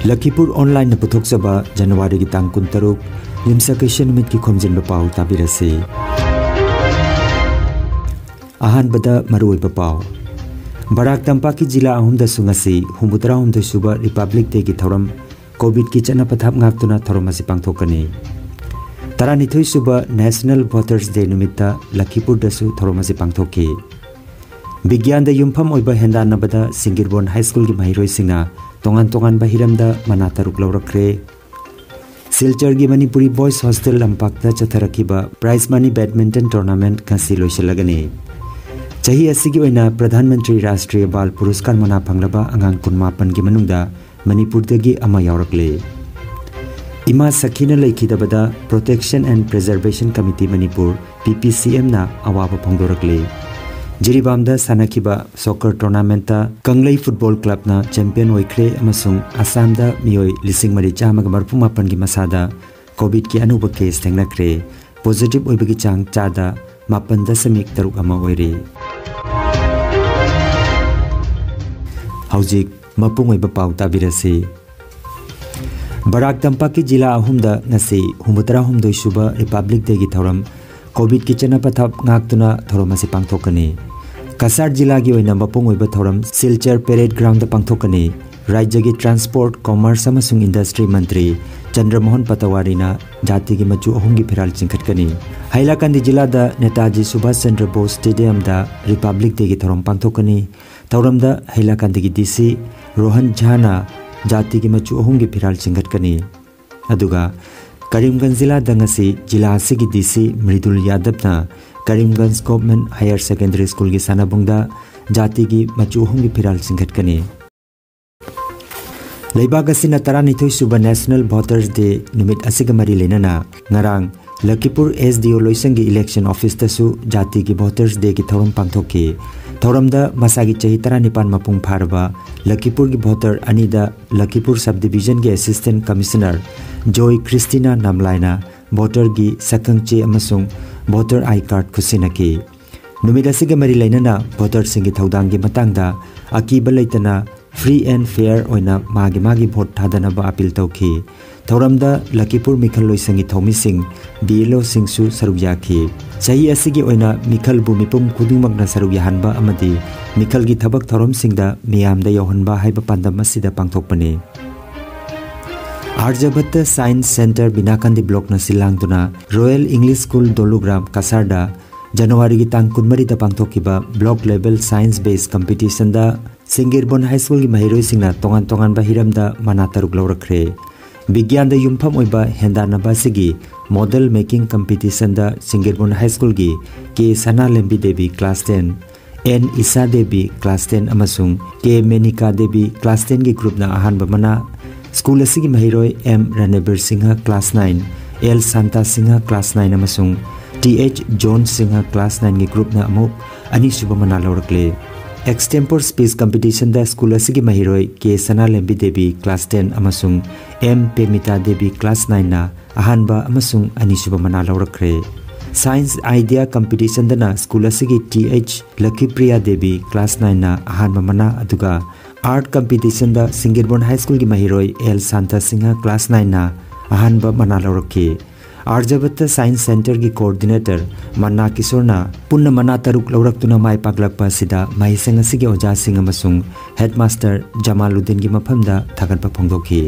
Lakhipuronline na puthokjaba January gi tang 13 Yumsakation Numit ki Khomjinba Pao tabirase. Ahanbada maruoiba pau. Barak Tampak ki jila ahumda sungasi humbutra humda suba Republic Day ki thoram COVID ki chana pathap ngaktuna thoram asi pangthokani. Taranithoi suba National Voters Day numitta Lakhipur dasu thoram asi pangthoki. Bigyan da yumpham oiba henda nabada Singirbon High School ki mahiroi singna tongan bahiramda manataruk laurakre. Silchar gi Manipuri Boys Hostel Lampakta chatharakiba prize money badminton tournament kasi loisilagani. Chahi asigi oina Pradhan Mantri Rashtriya Bal Puruskar mana phanglaba angang 18 gi manungda Manipur dagi ama yaurakle. Ima Sakhina Laikhidabada Protection and Preservation Committee Manipur PPCM na awaba phangdorakle. Jiribamda sanakiba soccer tournament ta Kanglai Football Club na champion oikre amasung Assamda mioi lising mari chamaga marpumapan gi masada COVID ki anuba case thengnakre positive oibagi chang chada 8.3 ama oire. Haujik mapung oiba pau tabirase. Barak Tampak ki jila ahumda ngasi humbutra humdoi suba Republic Day gi thoram COVID ki chana pathap ngaktuna thoromasi pangthokani. Kasar jila gi oina mapung oiba thoram Silchar Parade Ground da pangthokani. Rajya gi Transport, Commerce amasung Industry Mantri Chandramohan Patawari na jati gi machu ahum gi phiral chingkhatkani. Hailakandi jila da Netaji Subhash Chandra Bose Stadium da Republic Day gi thoram pangthokani. Thoram da Hailakandi gi DC Rohan Jhana jati gi machu ahum gi phiral chingkhatkani. Aduga Karimganj jila dangasi jila asigi DC Mridul Yadav na Karimganj Government Higher Secondary School gi sanabungda jati gi machu ahum gi phiral chingkhatkani. Leibag asina taranithoi suba National Voters Day numit asiga mari lenana ngarang Lakhipur SDO loisangi election office tasu jati gi Voters Day gi thoram pangthoki. Thoramda masagi chahi 19 mapung pharba Lakhipur gi voter anida Lakhipur subdivision gi assistant commissioner Joy Christina Namlaina voter gi sakangche amasung voter I card khusinaki. Numida siga mari lainana voter singi thaudang gi matangda akiba leitana free and fair oina magi vote thadana ba appeal tauki. Thoramda Lakhipur Mikhal loisangi thomising BLO singsu sarugyaki. Chahi asigi oina Mikhal bu mipum khudingmakna sarugya hanba amadi Mikhal gi thabak thorom singda miyamda yohanba haiba pandam asida pangthokpani. Arjabhatta Science Center Binakandi Block na silangtuna Royal English School Dolugram Kasarda January gi tang 12 da pangthokiba block level science based competition da Singirbon High School gi mahiroi singna tongan bahiramda manataruk laurakre. Bigyan da yumpham oiba hendana basigi model making competition da Singirbon High School gi K Sana Lembi Devi class 10 N Isa Devi class 10 amasung K Menika Devi class 10 gi group na ahanba mana school asigi mahiroi M Ranebir Singha class 9 L Santa Singha class 9 amasung TH John Singha class 9 gi group na amuk ani suba mana laurakle. Extempore speech competition da school asigi mahiroi K Sana Lembi Devi class 10 amasung M Pemita Devi class 9 na ahanba amasung ani suba mana laurakre. Science idea competition da na school asigi TH Lakhipriya Devi class 9 na ahanba mana aduga art competition da Singirbon High School gi mahiroi L Santa Singha class 9 na ahanba mana laurakki. Arjabhatta Science Center gi coordinator Manna Kisorna punna mana taruk lauraktuna mai paklakpa sida mahisang asigi oja sing amasung headmaster Jamaluddin gi maphamda thagatpa phongdokhi.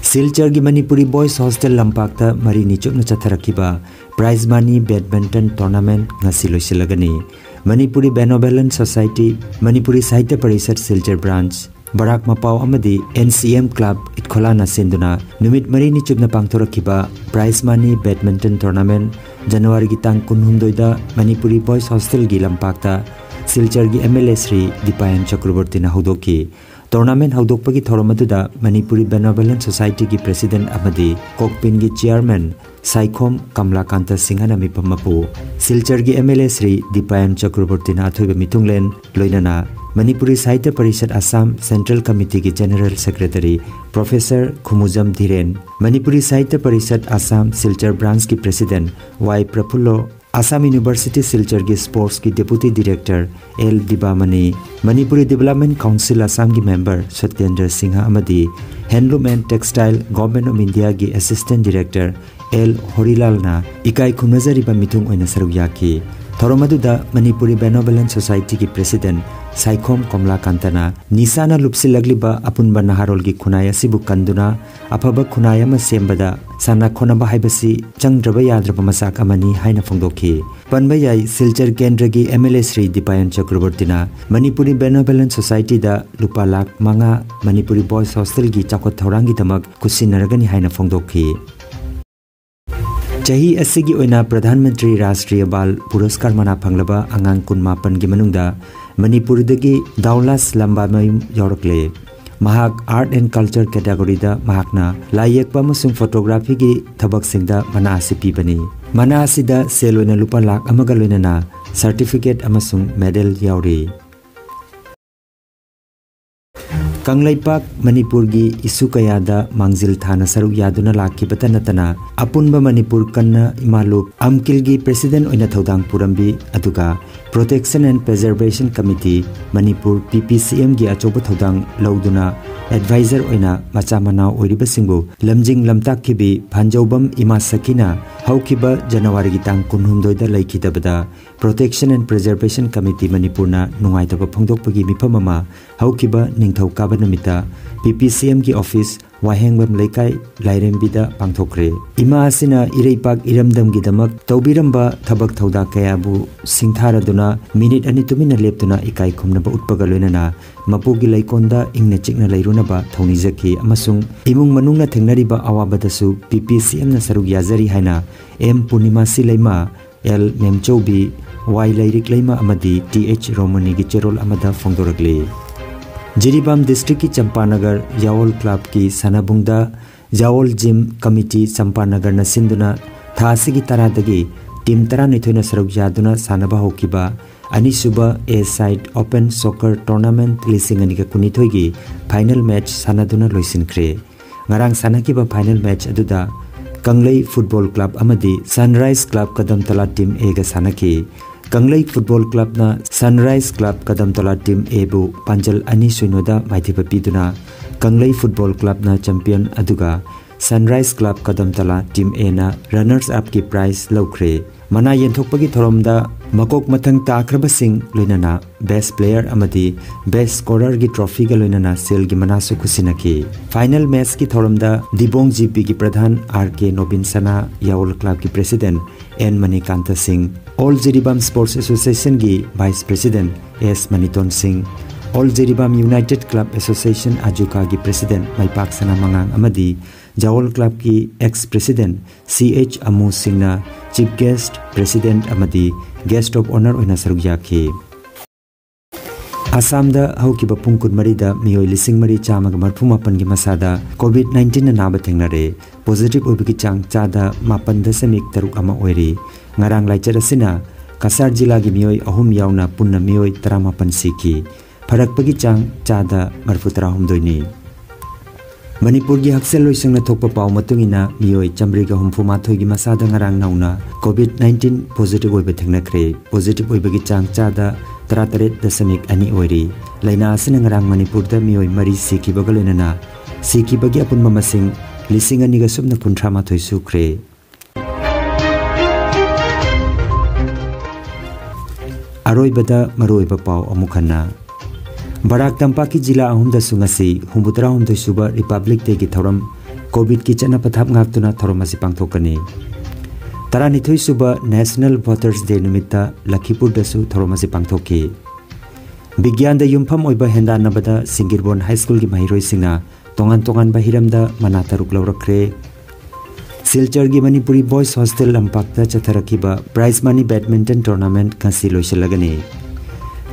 Silchar gi Manipuri Boys Hostel Lampakta mari nichupna chatharakiba prize money badminton tournament ngasi loisilagani. Manipuri Benevolent Society Manipuri Sahitya Parishad Silchar branch Barak Mapao amadi NCM Club Itkolana senduna numit mari ni chupna pangthorakiba prize money badminton tournament January gi tang 19 da Manipuri Boys Hostel gi Lampakta Silchar gi MLA Sri Dipayan Chakraborty na hodoki. Tournament hodokpagi thoromaduda Manipuri Benevolent Society gi president amadi Kokpin gi chairman Saikhom Kamlakanta Singhana mipamapu Silchar gi MLA Sri Dipayan Chakraborty na athoiba mitunglen loinana Manipuri Sahitya Parishad Assam Central Committee ki General Secretary Professor Khumujam Dhiren, Manipuri Sahitya Parishad Assam Silchar Branch ki President Y Prapullo Assam University Silchar की Sports की Deputy Director L Dibamani, Manipuri Development Council Assam की Member Satyendra Singha Amadi, Handloom and Textile Government of India की Assistant Director L Horilal na ikai khunazari ba mitung oina saruya ki Thoromaduda Manipuri Benevolent Society की President Saikhom Komla Kantana Nisana Lupsi Lagliba Apunba Naharol की खुनाया सिबु कंदुना अफब खुनाया म सेम्बदा साना खोनबा हाइबसी चंगद्रबा याद्रबा मसाक अमनी हाइना फोंदोखी पनबयाई सिलचर केंद्र की MLA Shri Dipayan चक्रवर्तीना Manipuri benevolent society दा लुपा लाख मंगा मणिपुरी बॉयज हॉस्टल की चाकोत थौरांगी दमक कुसिनरगनी हाइना फोंदोखी चाही असिगी ओइना प्रधानमंत्री राष्ट्रीय बाल पुरस्कार मना फंगलबा अंगांग कुनमापन की मनुंगदा मणिपुर दगी दाउलास लंबा मयुम यौरकले महाक आर्ट एंड कल्चर कैटेगरी दा महाकना लायेकपा मसुंग फोटोग्राफी की थबक सिंगदा मना आसि पीबनी मना आसिदा सेल ओइना लुपा लाख अमगा लोइनाना सर्टिफिकेट अमसुंग मेडल यावरी Kanglaipak Manipur gi isu kayada mangzil thana saruk yaduna lakhibata natana apunba Manipur kanna imalup amkil gi president oina thodang purambi aduga Protection and Preservation Committee Manipur PPCM gi achoba thodang lauduna advisor oina macha mana oiriba singbu lamjing lamtak khibi phanjobam ima sakina haukiba January gi tang 19 da laikhidabada Protection and Preservation Committee Manipur na nungaitaba phongdokpagi mifam ama haukiba ningthau kaba namita PPCM की office वाहेंगबम लेकाई लाइरेंबिदा पांगथोखरे इमा आसिना इरेपाक इरमदम की दमक तौबिरंबा थबक थौदा कयाबु सिंथारदुना minute अनि तुमिना लेपतुना इकाई खुमनबा उत्पगा लोइनाना मपुगी लैकोंदा इंगना चिकना लैरुनबा थौनिजकी अमसुंग इमुंग मनुंगना थेंगनारिबा अवाबदसु PPCM ना सरुग याजरी हाइना M पूर्णिमा सिलैमा L Memchoubi Y Lairikleima अमदी TH रोमनी की चेरोल अमदा फोंदोरगले जिरीबाम डिस्ट्रिक्ट की चंपानगर यावल क्लब की सनाबुंगदा यावल जिम कमिटी चंपानगर न सिंधुना थासी की तरादगी टीम तरा निथोइना सरुक यादुना सानबा होकिबा अनिसुबा A side open soccer tournament लिसिंग अनिका कुनिथोइगी फाइनल मैच सानादुना लोइसिनख्रे ngarang sanakiba final match aduda Kanglei football club अमदी सनराइज क्लब कदमतला टीम ए गा सानकी कंगलई फुटबॉल क्लब ना सनराइज क्लब कदमतला टीम ए बु पंजल अनि सुइनोदा माइथिबा पिदुना कंगलई फुटबॉल क्लब ना चैंपियन अदुगा सनराइज क्लब कदमतला टीम ए ना रनर्स अप की प्राइज लौख्रे मना येंथोकपगी थोरमदा मकोक मथंग ताख्रबा सिंह लोइनाना बेस्ट प्लेयर अमदी बेस्ट स्कोरर की ट्रॉफी गा लोइनाना सेल की मनासु खुसिनकी फाइनल मैच की थोरमदा दिबोंग जीपी की प्रधान RK नोबिन सना यावल क्लब की president N Manikant Singh all Jiribam sports association की vice president S Maniton Singh all Jiribam united club association आजुका की प्रेसिडेंट माइपाक सना मंगांग अमदी जावल क्लब की ex president CH Amu Singh ना चीफ गेस्ट प्रेसिडेंट अमदी गेस्ट ऑफ ऑनर ओइना सरुक याखी आसाम दा हौकिबा पुंग कुनमरी दा मियोय लिसिंग मरी चामग मरफु मापन की मसादा COVID-19 नाबा थेंगनारे पॉजिटिव ओइबगी चांग चादा 9.3 अमा ओइरी ngarang लाइचर असिना कासार जिला की मियोय अहुम यावना पुन्ना मियोय 18 सिकी फरकपगी चांग चादा मरफु 13 मणिपुर की हक्सेल लोइसंगना थोकपा पाव मतुंगिना मियोय चमरीगा हुमफु माथोय की मसादा ngarang नाउना COVID-19 पॉजिटिव ओइबे थेंगनाख्रे पॉजिटिव ओइबगी चांग चादा 38.2 ओइरी लाइना असिना ngarang मणिपुर दा मियोय मरी सिकीबगा लोइनाना सिकीबगी अपुनमा मसिंग लिसिंग अनिगा सुमना 18 सुख्रे अरोइबदा मरोइबा पाव अमुखन्ना Barak Tampak की जिला अहुमदा सुंगसी हुमुतरा हुमदोय सुबा रिपब्लिक डे की थौरम कोविड की चना पथाप ngaktuna थौरम asi pangthokani तारानिथोय सुबा नेशनल वोटर्स डे निमित्ता लखीपुर दसु थौरम asi pangthoki विज्ञान दा युमफम ओइबा हेंदा नबदा सिंगिरबोन हाई स्कूल की महिरोय सिंगना तोंगान तोंगान बाहिरमदा मना तरुक लौरखरे सिलचर की मणिपुरी बॉयज हॉस्टल लंपाकता चथरकीबा प्राइज मनी बैडमिंटन टूर्नामेंट कासी लोइसलगनी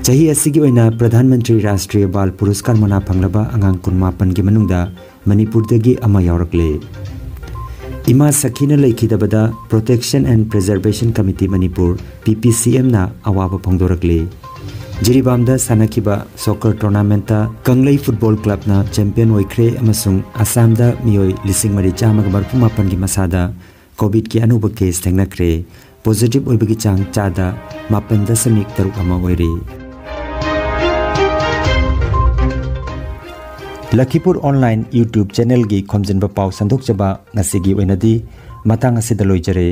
चाही असिगी ओइना प्रधानमंत्री राष्ट्रीय बाल पुरस्कार मना फंगलबा अंगांग 18 की मनुंगदा मणिपुर दगी अमा यावरकले इमा सखीना लैखिदबदा protection and preservation committee Manipur PPCM ना अवाबा फंगदोरकले जिरीबामदा सानकीबा soccer tournament Kanglei football club ना चैंपियन ओइख्रे अमसुंग आसाम दा मियोय लिसिंग मरी चामग 18 की मसादा कोविड की अनुभव केस थेंगनाख्रे पॉजिटिव ओइबगी चांग चादा 8.3 अमा ओइरी। लखीपुर ऑनलाइन यूट्यूब चैनल की खोमजिनबा पाव संदोकचबा ngasi gi oinadi matang asida loijare।